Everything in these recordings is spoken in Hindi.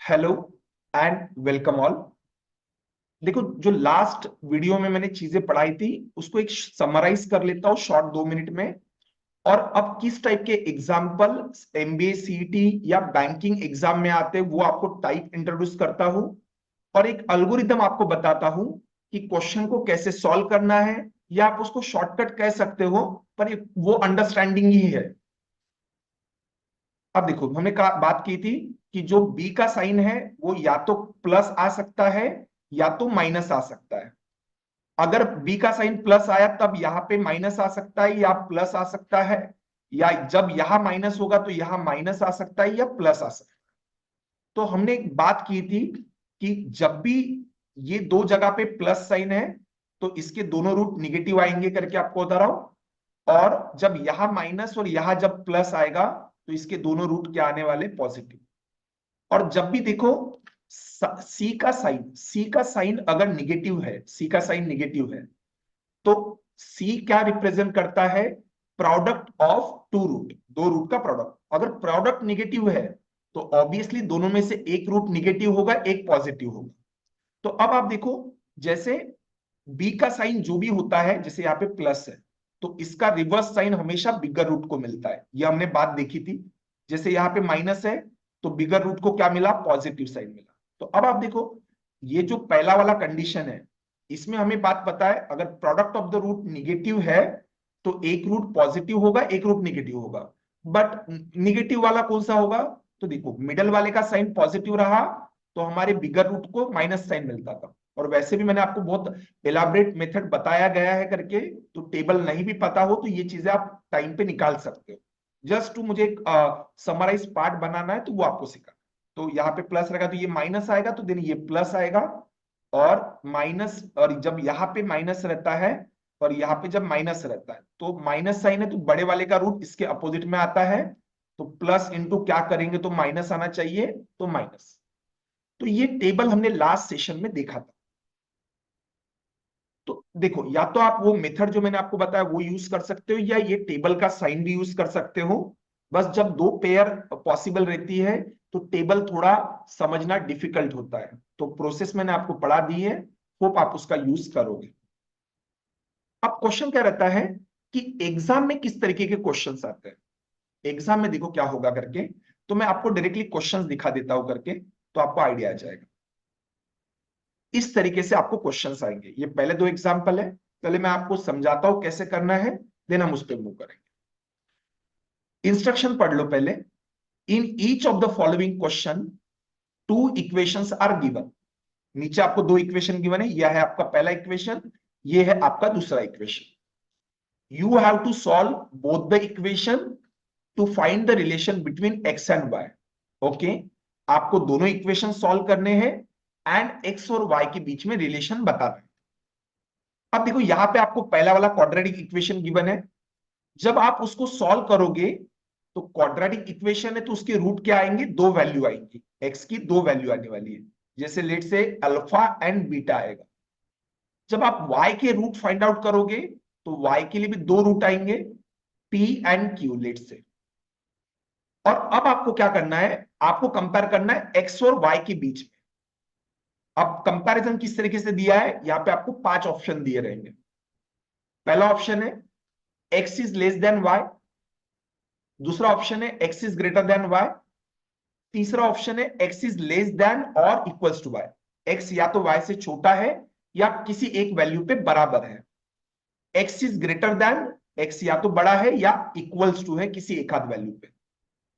Hello and welcome all. देखो, जो लास्ट वीडियो में मैंने चीजें पढ़ाई थी उसको एक समराइज कर लेता हूँ शॉर्ट 2 मिनट में। और अब किस टाइप के एग्जाम्पल एमबीए सीईटी या बैंकिंग एग्जाम में आते हैं वो आपको टाइप इंट्रोड्यूस करता हूँ। और एक अल्गोरिदम आपको बताता हूँ कि क्वेश्चन को कैसे सॉल्व करना है, या आप उसको शॉर्टकट कह सकते हो, पर वो अंडरस्टैंडिंग ही है। अब देखो, हमने बात की थी कि जो बी का साइन है वो या तो प्लस आ सकता है या तो माइनस आ सकता है। अगर बी का साइन प्लस आया तब यहां पे माइनस आ सकता है या प्लस आ सकता है, या जब यहां माइनस होगा तो यहां माइनस आ सकता है या प्लस आ सकता है। तो हमने एक बात की थी कि जब भी ये दो जगह पे प्लस साइन है तो इसके दोनों रूट निगेटिव आएंगे करके आपको बता रहा हूं। और जब यहां माइनस और यहां जब प्लस आएगा तो इसके दोनों रूट क्या आने वाले, पॉजिटिव। और जब भी देखो सी का साइन अगर निगेटिव है, सी का साइन निगेटिव है तो सी क्या रिप्रेजेंट करता है, प्रोडक्ट ऑफ टू रूट, दो रूट का प्रोडक्ट। अगर प्रोडक्ट निगेटिव है तो ऑब्वियसली दोनों में से एक रूट निगेटिव होगा, एक पॉजिटिव होगा। तो अब आप देखो, जैसे बी का साइन जो भी होता है, जैसे यहाँ पे प्लस है तो इसका रिवर्स साइन हमेशा बिगर रूट को मिलता है, ये हमने बात देखी थी। जैसे यहाँ पे माइनस है तो बिगर रूट को क्या मिला, पॉजिटिव साइन मिला। तो अब आप देखो, ये जो पहला वाला कंडीशन है इसमें हमें बात पता है, अगर product of the root negative है तो एक रूट पॉजिटिव होगा, एक रूट निगेटिव होगा। बट निगेटिव वाला कौन सा होगा, तो देखो मिडल वाले का साइन पॉजिटिव रहा तो हमारे बिगर रूट को माइनस साइन मिलता था। और वैसे भी मैंने आपको बहुत एलाबरेट मेथड बताया गया है करके, तो टेबल नहीं भी पता हो तो ये चीजें आप टाइम पे निकाल सकते हो। जस्ट टू मुझे एक समराइज पार्ट बनाना है तो वो आपको सिखा। तो यहाँ पे प्लस रहेगा तो ये माइनस आएगा, तो देन ये प्लस आएगा। और माइनस, और जब यहाँ पे माइनस रहता है और यहाँ पे जब माइनस रहता है तो माइनस साइन है तो बड़े वाले का रूट इसके अपोजिट में आता है। तो प्लस इंटू क्या करेंगे तो माइनस आना चाहिए, तो माइनस। तो ये टेबल हमने लास्ट सेशन में देखा था। तो देखो, या तो आप वो मेथड जो मैंने आपको बताया वो यूज कर सकते हो, या ये टेबल का साइन भी यूज कर सकते हो। बस जब दो पेयर पॉसिबल रहती है तो टेबल थोड़ा समझना डिफिकल्ट होता है। तो प्रोसेस मैंने आपको पढ़ा दी है, होप आप उसका यूज करोगे। अब क्वेश्चन क्या रहता है कि एग्जाम में किस तरीके के क्वेश्चंस आते हैं। एग्जाम में देखो क्या होगा करके, तो मैं आपको डायरेक्टली क्वेश्चंस दिखा देता हूं करके, तो आपको आइडिया आ जाएगा। इस तरीके से आपको क्वेश्चंस आएंगे। ये पहले दो एग्जांपल है, पहले मैं आपको समझाता हूं कैसे करना है, देन हम उस पर मूव करेंगे। इंस्ट्रक्शन पढ़ लो पहले। In each of the following question two equations are given. नीचे आपको दो इक्वेशन गिवन है, यह है आपका पहला इक्वेशन, ये है आपका दूसरा equation. You have to solve both the equation to find the relation between X and Y. Okay, आपको दोनों इक्वेशन सॉल्व करने हैं एंड एक्स और वाई के बीच में रिलेशन बताना है। अब देखो, यहां पे आपको पहला वाला क्वाड्रेटिक इक्वेशन गिवन है। जब आप उसको सॉल्व करोगे तो क्वाड्रेटिक इक्वेशन है तो उसके रूट क्या आएंगे, दो वैल्यू आएंगी, एक्स की दो वैल्यू आने वाली है। जैसे लेट से अल्फा एंड बीटा आएगा। जब आप y के रूट फाइंड आउट करोगे तो y के लिए भी दो रूट आएंगे, p एंड q लेट से। और अब आपको क्या करना है, आपको कंपेयर करना है x और y के बीच में। अब कंपैरिजन किस तरीके से दिया है, यहां पे आपको 5 ऑप्शन दिए रहेंगे। पहला ऑप्शन है x is less than y, दूसरा ऑप्शन है x is greater then y, तीसरा ऑप्शन है x इज लेस देन और इक्वल्स टू y। x या तो y से छोटा है या किसी एक वैल्यू पे बराबर है। x is greater then, x या तो बड़ा है या इक्वल्स टू है किसी एक आध वैल्यू पे।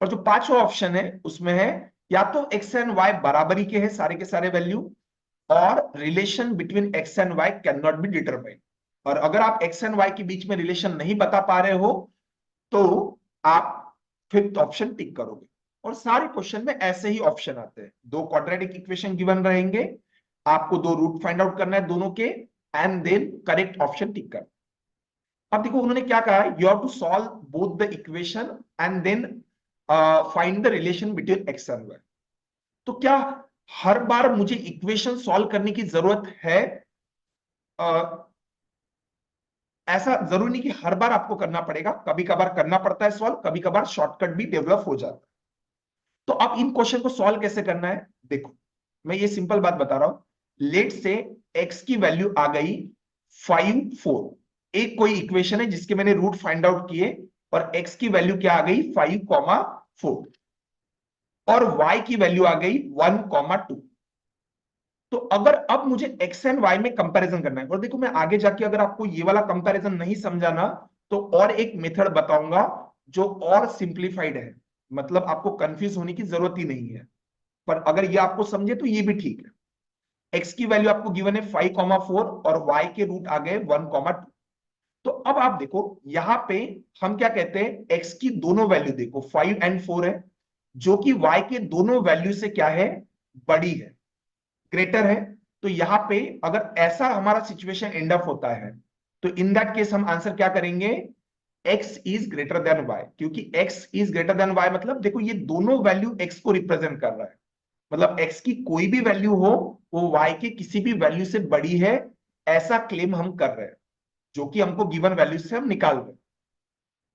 और जो पांचवा ऑप्शन है उसमें है या तो x एंड y बराबरी के हैं सारे के सारे वैल्यू, और relation between x and y can not be determined. और अगर आप x एंड y के बीच में रिलेशन नहीं बता पा रहे हो तो आप फिफ्थ ऑप्शन टिक करोगे। और सारे क्वेश्चन में ऐसे ही ऑप्शन आते हैं, दो क्वाड्रेटिक इक्वेशन गिवन रहेंगे, आपको दो रूट फाइंड आउट करना है दोनों के, and then correct option tick करना। अब देखो उन्होंने क्या कहा है, you have to solve both the equation and then find the relation between X and Y. तो क्या हर बार मुझे इक्वेशन सॉल्व करने की जरूरत है? uh, ऐसा जरूरी नहीं कि हर बार आपको करना पड़ेगा, कभी कभार करना पड़ता है सॉल्व, कभी कभार शॉर्टकट भी डेवलप हो जाता है। तो अब इन क्वेश्चन को सॉल्व कैसे करना है, देखो मैं ये सिंपल बात बता रहा हूं, लेट से x की वैल्यू आ गई 5 4, एक कोई इक्वेशन है जिसके मैंने रूट फाइंड आउट किए और x की वैल्यू क्या आ गई 5,4 और y की वैल्यू आ गई 1,2। तो अगर अब मुझे x एंड y में कंपैरिजन करना है, और देखो मैं आगे जाके अगर आपको ये वाला कंपैरिजन नहीं समझा ना, तो और एक मेथड बताऊंगा जो और सिंप्लीफाइड है, मतलब आपको कंफ्यूज होने की जरूरत ही नहीं है। पर अगर ये आपको समझे तो ये भी ठीक है। x की वैल्यू आपको गिवन है 5,4 और y के रूट आ गए 1,2। तो अब आप देखो यहां पे हम क्या कहते हैं, x की दोनों वैल्यू देखो 5 एंड 4 है, जो कि y के दोनों वैल्यू से क्या है, बड़ी है, ग्रेटर है। तो यहां पे अगर ऐसा हमारा सिचुएशन एंड अप होता है, तो इन दैट केस हम आंसर क्या करेंगे, x is greater then y, क्योंकि x is greater then y मतलब देखो ये दोनों वैल्यू x को रिप्रेजेंट कर रहा है, मतलब x की कोई भी वैल्यू हो वो y के किसी भी वैल्यू से बड़ी है, ऐसा क्लेम हम कर रहे हैं, जो कि हमको गिवन वैल्यू से हम निकाल रहे हैं।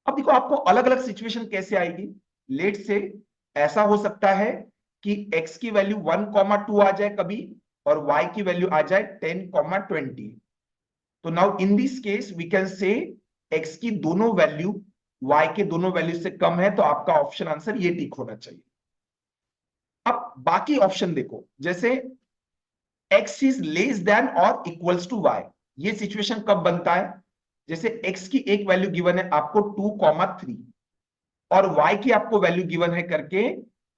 अब देखो आपको अलग अलग सिचुएशन कैसे आएगी, लेट से ऐसा हो सकता है कि x की वैल्यू 1,2 आ जाए कभी और y की वैल्यू आ जाए 10,20। तो now in this case we can say x की दोनों वैल्यू y के दोनों वैल्यू से कम है, तो आपका ऑप्शन आंसर ये टिक होना चाहिए। अब बाकी ऑप्शन देखो, जैसे x इज लेस देन और इक्वल्स टू y, ये सिचुएशन कब बनता है, जैसे x की एक वैल्यू गिवन है आपको 2,3 और y की आपको वैल्यू गिवन है करके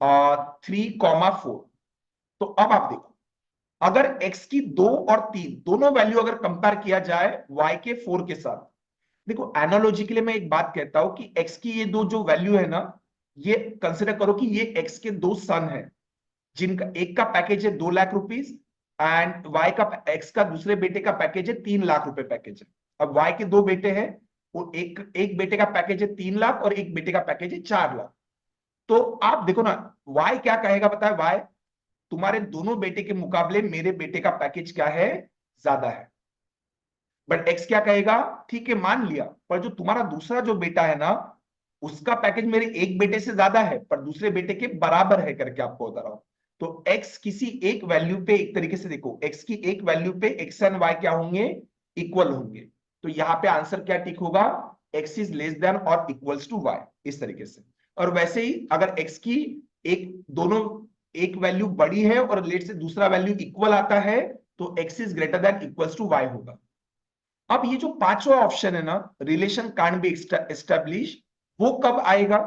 3,4। तो अब आप देखो अगर x की 2 और 3 दोनों वैल्यू अगर कंपेयर किया जाए y के 4 के साथ, देखो एनालॉजी के लिए मैं एक बात कहता हूं कि x की ये दो जो वैल्यू है ना, ये कंसिडर करो कि ये x के दो सन है, जिनका एक का पैकेज है 2 लाख रुपीज एंड y का x का दूसरे बेटे का पैकेज है 3 लाख रुपए पैकेज है। अब y के दो बेटे हैं, वो एक एक बेटे का पैकेज है 3 लाख और एक बेटे का पैकेज है 4 लाख। तो आप देखो ना y क्या कहेगा, बताए y तुम्हारे दोनों बेटे के मुकाबले मेरे बेटे का पैकेज क्या है, ज्यादा है। बट x क्या कहेगा, ठीक है मान लिया, पर जो तुम्हारा दूसरा जो बेटा है ना, उसका पैकेज मेरे एक बेटे से ज्यादा है पर दूसरे बेटे के बराबर है करके आपको बता रहा हूं। तो x किसी एक वैल्यू पे, एक तरीके से देखो x की एक वैल्यू पे x एंड y क्या होंगे, इक्वल होंगे। तो यहां पे आंसर क्या टिक होगा, x इज लेस देन और इक्वल्स टू y, इस तरीके से। और वैसे ही अगर x की एक दोनों एक वैल्यू बड़ी है और लेट से दूसरा वैल्यू इक्वल आता है, तो x is greater than equals to y होगा। अब ये जो पांचवा ऑप्शन है ना, रिलेशन कांट बी एस्टेब्लिश, वो कब आएगा।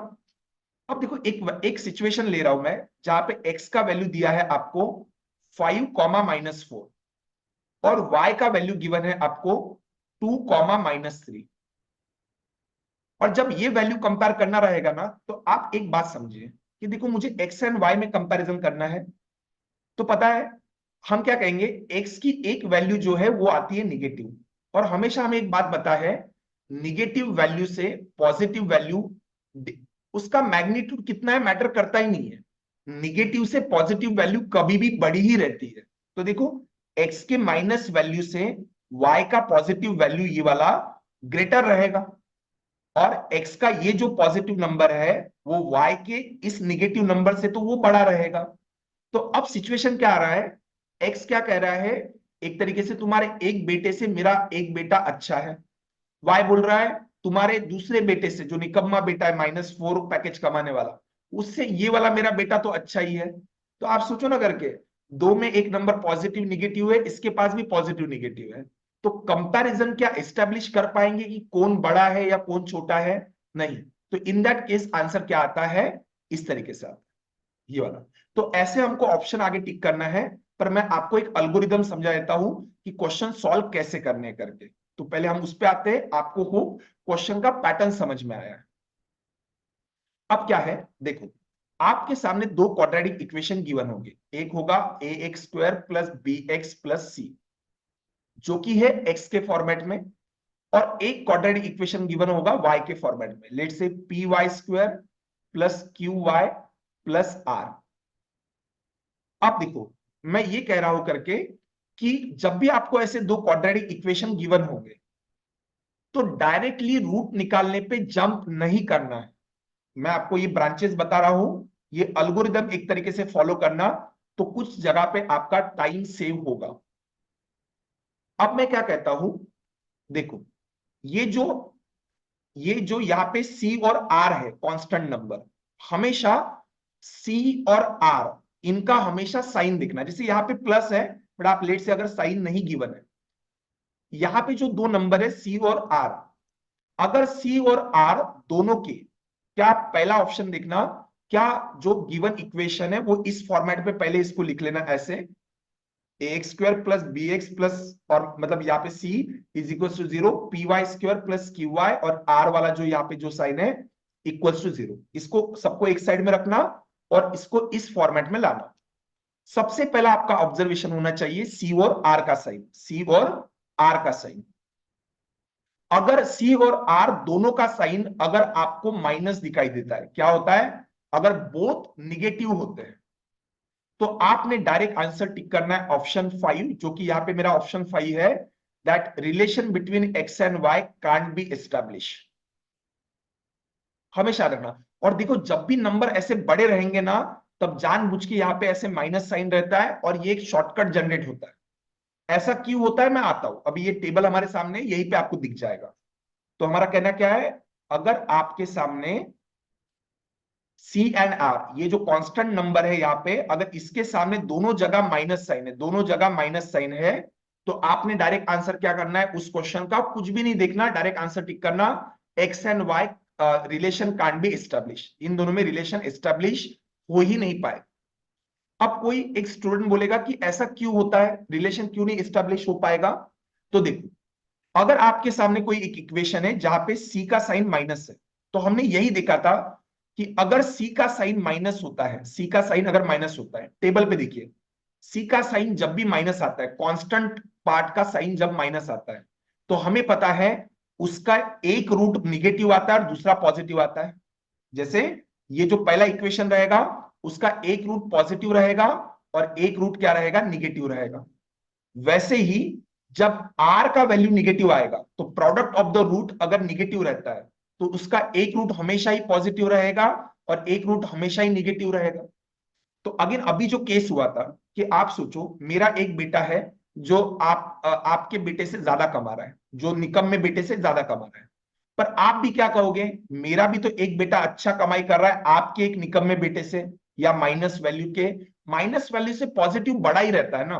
अब देखो एक सिचुएशन ले रहा हूं मैं जहां पे x का वैल्यू दिया है आपको 5,-4 और y का वैल्यू गिवन है आपको 2,-3। और जब ये वैल्यू कंपेयर करना रहेगा ना, तो आप एक बात समझिए कि देखो मुझे x एंड y में कंपैरिजन करना है, तो पता है हम क्या कहेंगे, x की एक वैल्यू जो है वो आती है निगेटिव, और हमेशा हमें एक बात बता है, निगेटिव वैल्यू से पॉजिटिव वैल्यू उसका मैग्नीट्यूड कितना है मैटर करता ही नहीं है, निगेटिव से पॉजिटिव वैल्यू कभी भी बड़ी ही रहती है। तो देखो x के माइनस वैल्यू से y का पॉजिटिव वैल्यू ये वाला ग्रेटर रहेगा, और x का ये जो पॉजिटिव नंबर है वो y के इस निगेटिव नंबर से तो वो बड़ा रहेगा। तो अब सिचुएशन क्या आ रहा है, x क्या कह रहा है, एक तरीके से तुम्हारे एक बेटे से मेरा एक बेटा अच्छा है, y बोल रहा है तुम्हारे दूसरे बेटे से जो निकम्मा बेटा है -4 पैकेज कमाने वाला, उससे ये वाला मेरा बेटा तो अच्छा ही है। तो आप सोचो ना करके, दो में एक नंबर पॉजिटिव निगेटिव है, इसके पास भी पॉजिटिव निगेटिव है, तो कंपैरिजन क्या एस्टेब्लिश कर पाएंगे कि कौन बड़ा है या कौन छोटा है, नहीं। तो इन दैट केस आंसर क्या आता है, इस तरीके से आता है, ये वाला। तो ऐसे हमको ऑप्शन आगे टिक करना है, पर मैं आपको एक अल्गोरिदम समझा देता हूं कि क्वेश्चन सॉल्व कैसे करने करके। तो पहले हम उस पे आते हैं, आपको हो क्वेश्चन का पैटर्न समझ में आया है। अब क्या है देखो, आपके सामने दो क्वाड्रेटिक इक्वेशन गिवन होंगे, एक होगा ax² plus bx plus c, जो कि है x के फॉर्मेट में, और एक क्वाड्रेटिक इक्वेशन गिवन होगा y के फॉर्मेट में, लेट से py² plus qy plus r। अब देखो मैं ये कह रहा हूं करके कि जब भी आपको ऐसे दो क्वाड्रेटिक इक्वेशन गिवन होंगे, तो डायरेक्टली रूट निकालने पे जंप नहीं करना है। मैं आपको ये ब्रांचेस बता रहा हूं, ये अल्गोरिदम एक तरीके से फॉलो करना, तो कुछ जगह पे आपका टाइम सेव होगा। अब मैं क्या कहता हूं, देखो ये जो यहाँ पे सी और आर है कांस्टेंट नंबर, हमेशा सी और आर इनका हमेशा साइन दिखना। जैसे यहाँ पे प्लस है, बट आप लेट से अगर साइन नहीं गिवन है, यहाँ पे जो दो नंबर है सी और आर, अगर सी और आर दोनों के, क्या पहला ऑप्शन देखना, क्या जो गिवन इक्वेशन है वो इस फॉर्मेट में, पहले इसको लिख लेना ऐसे, a x square plus b x plus, और मतलब यहाँ पे c is equal to 0, p y square plus q y, और आर वाला जो यहाँ पे जो साइन है इक्वल टू 0, इसको सबको एक साइड में रखना और इसको इस फॉर्मेट में लाना। सबसे पहला आपका ऑब्जर्वेशन होना चाहिए सी और आर का साइन, सी और आर का साइन। अगर सी और आर दोनों का साइन अगर आपको माइनस दिखाई देता है, क्या होता है, अगर बोथ निगेटिव होते हैं, तो आपने डायरेक्ट आंसर टिक करना है ऑप्शन 5, जो कि यहां पे मेरा ऑप्शन 5 है, that relation between X and why can't be establish. हमेशा रखना। और देखो जब भी नंबर ऐसे बड़े रहेंगे ना, तब जानबूझ के यहां पे ऐसे माइनस साइन रहता है और ये एक शॉर्टकट जनरेट होता है। ऐसा क्यों होता है मैं आता हूं, अभी ये टेबल हमारे सामने यहीं पे आपको दिख जाएगा। तो हमारा कहना क्या है, अगर आपके सामने सी एंड आर ये जो कांस्टेंट नंबर है यहाँ पे, अगर इसके सामने दोनों जगह माइनस साइन है, दोनों जगह माइनस साइन है, तो आपने डायरेक्ट आंसर क्या करना है, उस क्वेश्चन का कुछ भी नहीं देखना, डायरेक्ट आंसर टिक करना, x and y relation can't be establish, इन दोनों में रिलेशन एस्टैब्लिश हो ही नहीं पाए। अब कोई एक स्टूडेंट बोलेगा कि ऐसा क्यों होता है, रिलेशन क्यों नहीं एस्टैब्लिश हो पाएगा। तो देखो, अगर आपके सामने कोई एक इक्वेशन है जहां पे सी का साइन माइनस है, तो हमने यही देखा था कि अगर सी का साइन माइनस होता है, सी का साइन अगर माइनस होता है, टेबल पे देखिए, सी का साइन जब भी माइनस आता है, कांस्टेंट पार्ट का साइन जब माइनस आता है, तो हमें पता है उसका एक रूट निगेटिव आता है और दूसरा पॉजिटिव आता है। जैसे ये जो पहला इक्वेशन रहेगा, उसका एक रूट पॉजिटिव रहेगा और एक रूट क्या रहेगा, निगेटिव रहेगा। वैसे ही जब r का वैल्यू निगेटिव आएगा, तो प्रोडक्ट ऑफ द रूट अगर निगेटिव रहता है, तो उसका एक रूट हमेशा ही पॉजिटिव रहेगा और एक रूट हमेशा ही निगेटिव रहेगा। तो अगेन अभी जो केस हुआ था, कि आप सोचो मेरा एक बेटा है जो आपके बेटे से ज्यादा कमा रहा है, जो निकम्मे बेटे से ज्यादा कमा रहा है, पर आप भी क्या कहोगे, मेरा भी तो एक बेटा अच्छा कमाई कर रहा है आपके एक निकम्मे बेटे से, या माइनस वैल्यू के, माइनस वैल्यू से पॉजिटिव बड़ा ही रहता है ना।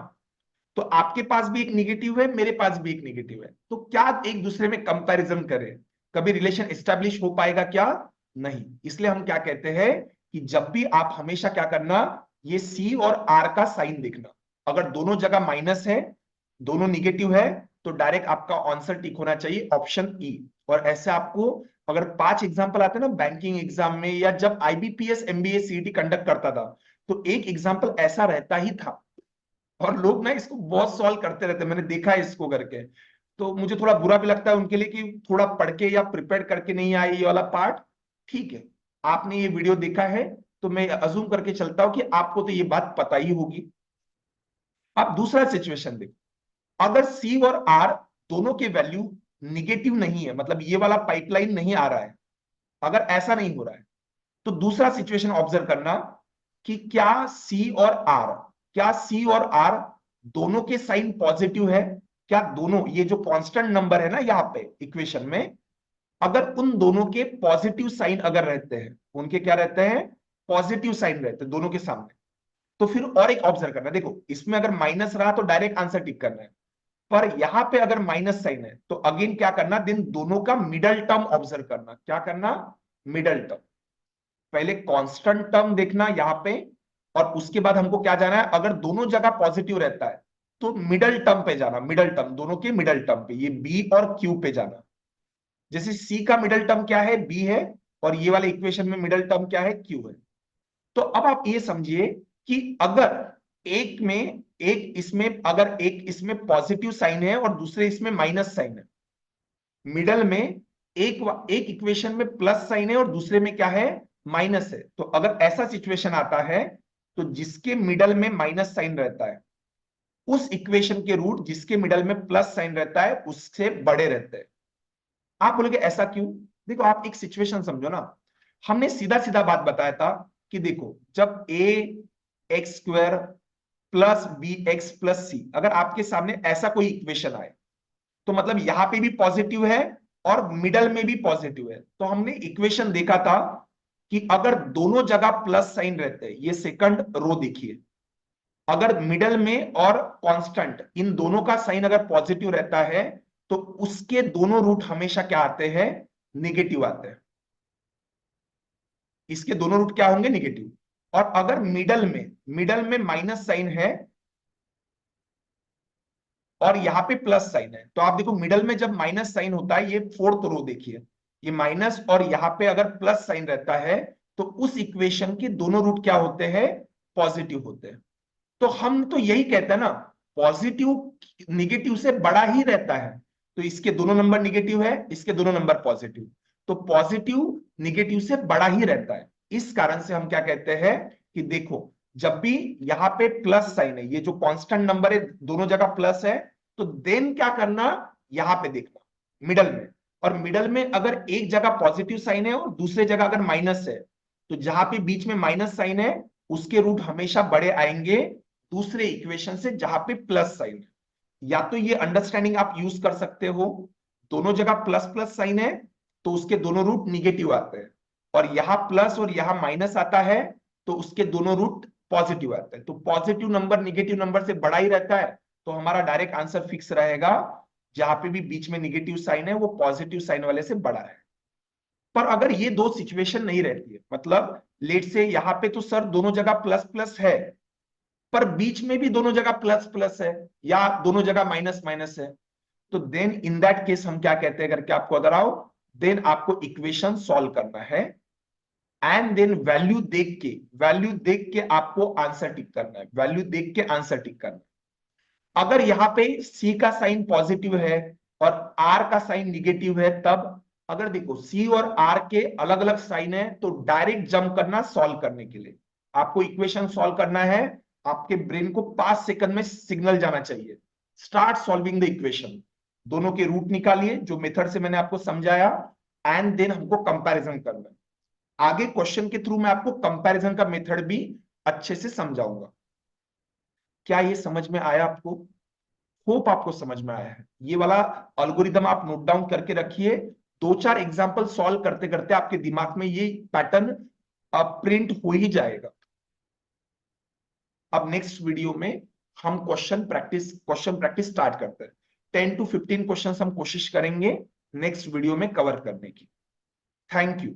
तो आपके पास भी एक निगेटिव है, मेरे पास भी एक निगेटिव है, तो क्या एक दूसरे में कंपैरिजन करें, कभी रिलेशन एस्टैब्लिश हो पाएगा क्या, नहीं। इसलिए हम क्या कहते हैं कि जब भी आप हमेशा क्या करना, ये सी और आर का साइन देखना, अगर दोनों जगह माइनस है, दोनों निगेटिव है, तो डायरेक्ट आपका आंसर टिक होना चाहिए ऑप्शन ई। और ऐसे आपको अगर 5 एग्जाम्पल आते ना बैंकिंग एग्जाम में, या जब आईबीपीएस एमबीए सीईटी कंडक्ट करता था, तो एक एग्जाम्पल ऐसा रहता ही था, और लोग ना इसको बहुत सॉल्व करते रहते, मैंने देखा है इसको करके। तो मुझे थोड़ा बुरा भी लगता है उनके लिए कि थोड़ा पढ़ के या प्रिपेयर करके नहीं आए ये वाला पार्ट। ठीक है, आपने ये वीडियो देखा है, तो मैं अजूम करके चलता हूं कि आपको तो ये बात पता ही होगी। अब दूसरा सिचुएशन देखो, अगर सी और आर दोनों के वैल्यू निगेटिव नहीं है, मतलब ये वाला पाइपलाइन नहीं आ रहा है, अगर ऐसा नहीं हो रहा है, तो दूसरा सिचुएशन ऑब्जर्व करना कि क्या सी और आर दोनों के साइन पॉजिटिव है, क्या दोनों ये जो कांस्टेंट नंबर है ना यहाँ पे इक्वेशन में, अगर उन दोनों के पॉजिटिव साइन अगर रहते हैं, उनके क्या रहते हैं, पॉजिटिव साइन रहते हैं दोनों के सामने, तो फिर और एक ऑब्जर्व करना, देखो इसमें अगर माइनस रहा तो डायरेक्ट आंसर टिक करना है, पर यहां पे अगर माइनस साइन है, तो अगेन क्या करना, दिन दोनों का मिडल टर्म ऑब्जर्व करना, क्या करना, मिडल टर्म। पहले कांस्टेंट टर्म देखना यहां पे, और उसके बाद हमको क्या जाना है, अगर दोनों जगह पॉजिटिव रहता है, तो मिडल टर्म पे जाना, मिडल टर्म दोनों के मिडल टर्म पे, ये बी और क्यू पे जाना। जैसे सी का मिडल टर्म क्या है, बी है, और ये वाले इक्वेशन में मिडल टर्म क्या है, क्यू है। तो अब आप ये समझिए कि अगर एक इसमें पॉजिटिव साइन है और दूसरे इसमें माइनस साइन है, मिडल में एक इक्वेशन में प्लस साइन है और दूसरे में क्या है, माइनस है, तो अगर ऐसा सिचुएशन आता है, तो जिसके मिडल में माइनस साइन रहता है, उस इक्वेशन के रूट जिसके मिडल में प्लस साइन रहता है उससे बड़े रहते हैं। आप बोलोगे ऐसा क्यों, देखो आप एक सिचुएशन समझो ना, हमने सीधा सीधा बात बताया था कि देखो जब a x square plus b x plus c, अगर आपके सामने ऐसा कोई इक्वेशन आए तो मतलब यहां पे भी पॉजिटिव है और मिडल में भी पॉजिटिव है। तो हमने इक्वेशन देखा था कि अगर दोनों जगह प्लस साइन रहते हैं, ये सेकंड रो देखिए, अगर मिडल में और कांस्टेंट इन दोनों का साइन अगर पॉजिटिव रहता है तो उसके दोनों रूट हमेशा क्या आते हैं, निगेटिव आते हैं। इसके दोनों रूट क्या होंगे, निगेटिव। और अगर मिडल में माइनस साइन है और यहाँ पे प्लस साइन है, तो आप देखो मिडल में जब माइनस साइन होता है, ये फोर्थ रो देखिए, ये माइनस और यहाँ पे अगर प्लस साइन रहता है तो उस इक्वेशन के दोनों रूट क्या होते हैं, पॉजिटिव होते हैं। तो हम तो यही कहते हैं ना, पॉजिटिव निगेटिव से बड़ा ही रहता है। तो इसके दोनों नंबर निगेटिव है, इसके दोनों नंबर पॉजिटिव, तो पॉजिटिव निगेटिव से बड़ा ही रहता है। इस कारण से हम क्या कहते हैं कि देखो, जब भी यहाँ पे प्लस साइन है, ये जो कांस्टेंट नंबर है दोनों जगह प्लस है, तो देन क्या करना, यहां पे देखना मिडल में, और मिडल में अगर एक जगह पॉजिटिव साइन है और दूसरे जगह अगर माइनस है, तो जहां पे बीच में माइनस साइन है उसके रूट हमेशा बड़े आएंगे दूसरे इक्वेशन से जहां पे प्लस साइन है। या तो ये अंडरस्टैंडिंग आप यूज कर सकते हो, दोनों जगह प्लस प्लस साइन है तो उसके दोनों रूट निगेटिव आते हैं, और यहां प्लस और यहां माइनस आता है तो उसके दोनों रूट पॉजिटिव आते हैं। तो पॉजिटिव नंबर निगेटिव नंबर से बड़ा ही रहता है, तो हमारा डायरेक्ट आंसर फिक्स रहेगा, जहां पे भी बीच में निगेटिव साइन है वो पॉजिटिव साइन वाले से बड़ा है। पर अगर ये दो सिचुएशन नहीं रहती है, मतलब लेट से यहां पे तो सर दोनों जगह प्लस प्लस है, पर बीच में भी दोनों जगह प्लस प्लस है या दोनों जगह माइनस माइनस है, तो देन इन दैट केस हम क्या कहते हैं करके आपको अगर आओ, देन आपको इक्वेशन सॉल्व करना है एंड देन वैल्यू देख के आपको आंसर टिक करना है, वैल्यू देख के आंसर टिक करना है। अगर यहां पे सी का साइन पॉजिटिव है और आर का साइन निगेटिव है, तब अगर देखो सी और आर के अलग अलग साइन है तो डायरेक्ट जंप करना सॉल्व करने के लिए, आपको इक्वेशन सॉल्व करना है, आपके ब्रेन को 5 सेकंड में सिग्नल जाना चाहिए, स्टार्ट सॉल्विंग द इक्वेशन। दोनों के रूट निकालिए जो मेथड से मैंने आपको समझाया, एंड देन हमको कंपैरिजन करना है। आगे क्वेश्चन के थ्रू मैं आपको कंपैरिजन का मेथड भी अच्छे से समझाऊंगा। क्या ये समझ में आया आपको? होप आपको समझ में आया है। ये वाला अल्गोरिदम आप नोट डाउन करके रखिए, 2-4 एग्जांपल सॉल्व करते करते आपके दिमाग में ये पैटर्न प्रिंट हो ही जाएगा। अब नेक्स्ट वीडियो में हम क्वेश्चन प्रैक्टिस स्टार्ट करते हैं। 10 to 15 क्वेश्चन हम कोशिश करेंगे नेक्स्ट वीडियो में कवर करने की। Thank you.